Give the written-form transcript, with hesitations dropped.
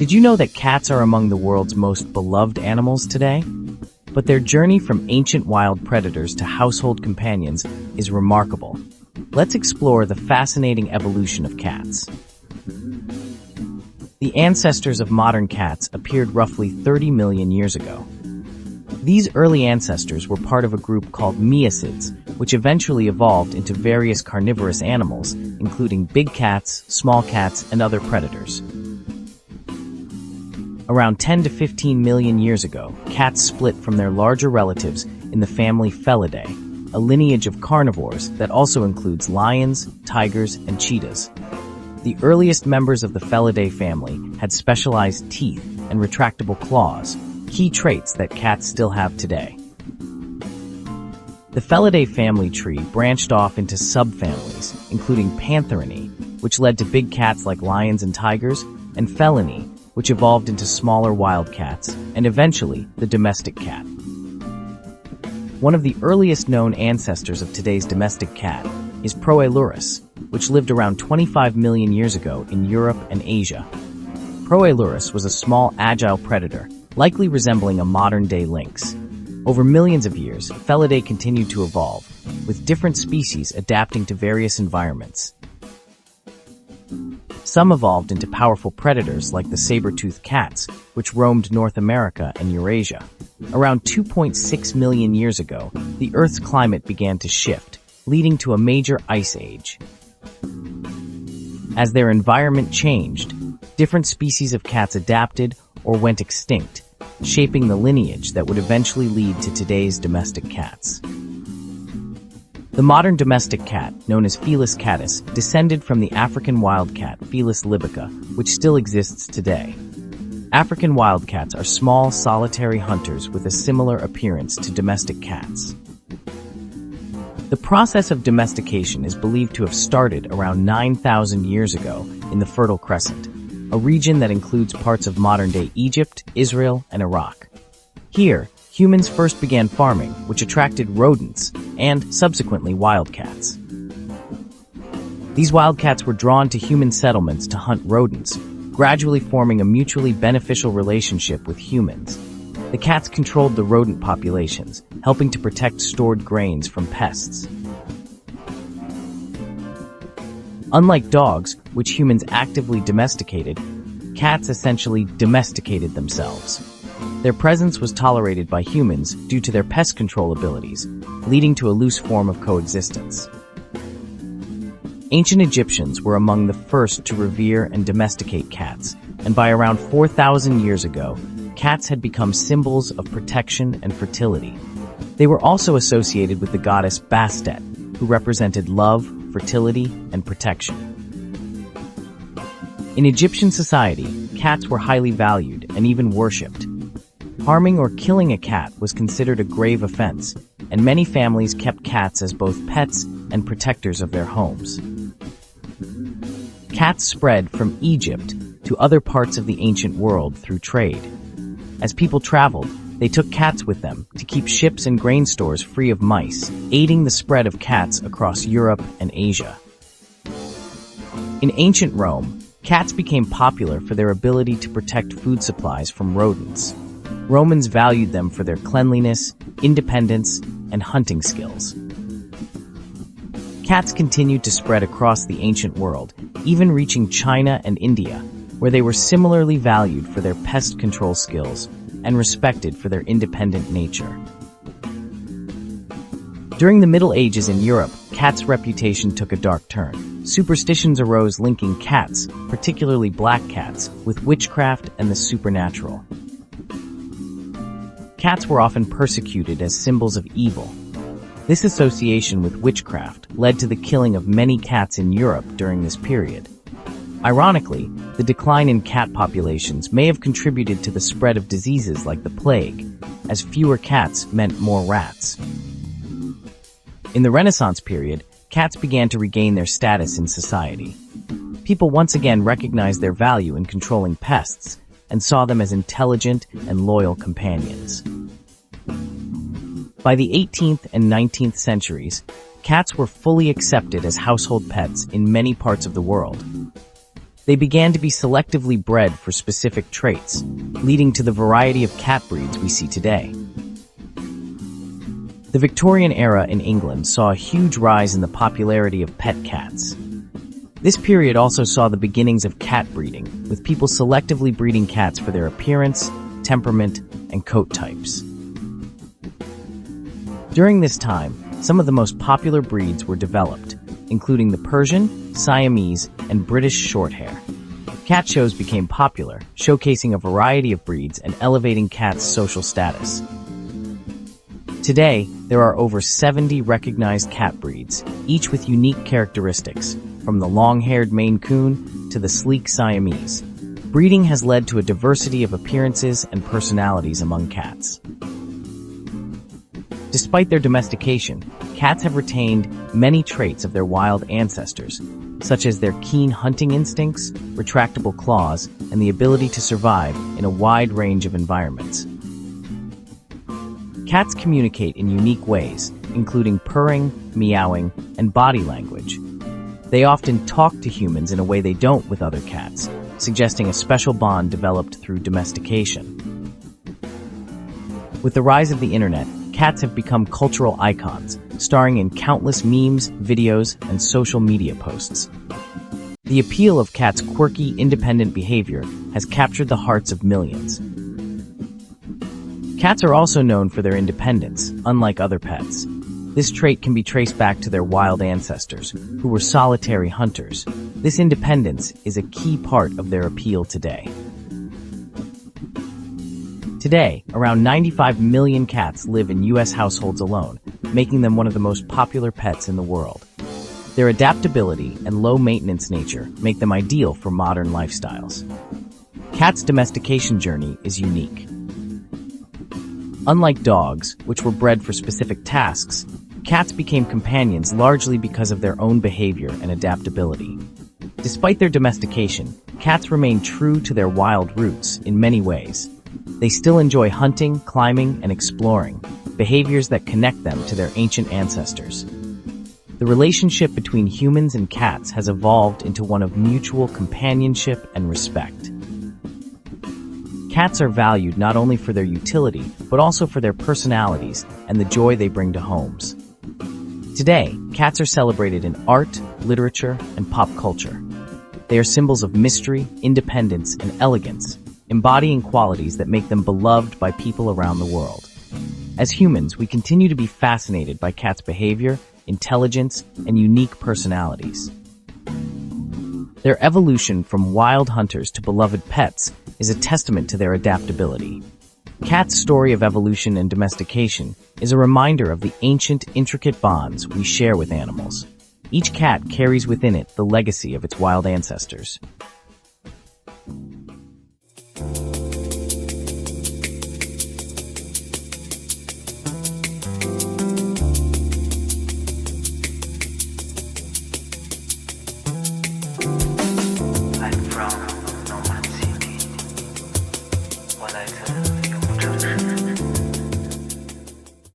Did you know that cats are among the world's most beloved animals today? But their journey from ancient wild predators to household companions is remarkable. Let's explore the fascinating evolution of cats. The ancestors of modern cats appeared roughly 30 million years ago. These early ancestors were part of a group called miacids, which eventually evolved into various carnivorous animals, including big cats, small cats, and other predators. Around 10 to 15 million years ago, cats split from their larger relatives in the family Felidae, a lineage of carnivores that also includes lions, tigers, and cheetahs. The earliest members of the Felidae family had specialized teeth and retractable claws, key traits that cats still have today. The Felidae family tree branched off into subfamilies, including Pantherinae, which led to big cats like lions and tigers, and Felinae, which evolved into smaller wild cats, and eventually the domestic cat. One of the earliest known ancestors of today's domestic cat is Proailurus, which lived around 25 million years ago in Europe and Asia. Proailurus was a small, agile predator, likely resembling a modern-day lynx. Over millions of years, Felidae continued to evolve, with different species adapting to various environments. Some evolved into powerful predators like the saber-toothed cats, which roamed North America and Eurasia. Around 2.6 million years ago, the Earth's climate began to shift, leading to a major ice age. As their environment changed, different species of cats adapted or went extinct, shaping the lineage that would eventually lead to today's domestic cats. The modern domestic cat, known as Felis catus, descended from the African wildcat Felis libica, which still exists today. African wildcats are small, solitary hunters with a similar appearance to domestic cats. The process of domestication is believed to have started around 9,000 years ago in the Fertile Crescent, a region that includes parts of modern-day Egypt, Israel, and Iraq. Here, humans first began farming, which attracted rodents and, subsequently, wildcats. These wildcats were drawn to human settlements to hunt rodents, gradually forming a mutually beneficial relationship with humans. The cats controlled the rodent populations, helping to protect stored grains from pests. Unlike dogs, which humans actively domesticated, cats essentially domesticated themselves. Their presence was tolerated by humans due to their pest control abilities, leading to a loose form of coexistence. Ancient Egyptians were among the first to revere and domesticate cats, and by around 4,000 years ago, cats had become symbols of protection and fertility. They were also associated with the goddess Bastet, who represented love, fertility, and protection. In Egyptian society, cats were highly valued and even worshipped. Harming or killing a cat was considered a grave offense, and many families kept cats as both pets and protectors of their homes. Cats spread from Egypt to other parts of the ancient world through trade. As people traveled, they took cats with them to keep ships and grain stores free of mice, aiding the spread of cats across Europe and Asia. In ancient Rome, cats became popular for their ability to protect food supplies from rodents. Romans valued them for their cleanliness, independence, and hunting skills. Cats continued to spread across the ancient world, even reaching China and India, where they were similarly valued for their pest control skills and respected for their independent nature. During the Middle Ages in Europe, cats' reputation took a dark turn. Superstitions arose linking cats, particularly black cats, with witchcraft and the supernatural. Cats were often persecuted as symbols of evil. This association with witchcraft led to the killing of many cats in Europe during this period. Ironically, the decline in cat populations may have contributed to the spread of diseases like the plague, as fewer cats meant more rats. In the Renaissance period, cats began to regain their status in society. People once again recognized their value in controlling pests and saw them as intelligent and loyal companions. By the 18th and 19th centuries, cats were fully accepted as household pets in many parts of the world. They began to be selectively bred for specific traits, leading to the variety of cat breeds we see today. The Victorian era in England saw a huge rise in the popularity of pet cats. This period also saw the beginnings of cat breeding, with people selectively breeding cats for their appearance, temperament, and coat types. During this time, some of the most popular breeds were developed, including the Persian, Siamese, and British Shorthair. Cat shows became popular, showcasing a variety of breeds and elevating cats' social status. Today, there are over 70 recognized cat breeds, each with unique characteristics, from the long-haired Maine Coon to the sleek Siamese. Breeding has led to a diversity of appearances and personalities among cats. Despite their domestication, cats have retained many traits of their wild ancestors, such as their keen hunting instincts, retractable claws, and the ability to survive in a wide range of environments. Cats communicate in unique ways, including purring, meowing, and body language. They often talk to humans in a way they don't with other cats, suggesting a special bond developed through domestication. With the rise of the internet, cats have become cultural icons, starring in countless memes, videos, and social media posts. The appeal of cats' quirky, independent behavior has captured the hearts of millions. Cats are also known for their independence, unlike other pets. This trait can be traced back to their wild ancestors, who were solitary hunters. This independence is a key part of their appeal today. Today, around 95 million cats live in U.S. households alone, making them one of the most popular pets in the world. Their adaptability and low-maintenance nature make them ideal for modern lifestyles. Cats' domestication journey is unique. Unlike dogs, which were bred for specific tasks, cats became companions largely because of their own behavior and adaptability. Despite their domestication, cats remain true to their wild roots in many ways. They still enjoy hunting, climbing, and exploring, behaviors that connect them to their ancient ancestors. The relationship between humans and cats has evolved into one of mutual companionship and respect. Cats are valued not only for their utility, but also for their personalities and the joy they bring to homes. Today, cats are celebrated in art, literature, and pop culture. They are symbols of mystery, independence, and elegance, embodying qualities that make them beloved by people around the world. As humans, we continue to be fascinated by cats' behavior, intelligence, and unique personalities. Their evolution from wild hunters to beloved pets is a testament to their adaptability. Cats' story of evolution and domestication is a reminder of the ancient, intricate bonds we share with animals. Each cat carries within it the legacy of its wild ancestors.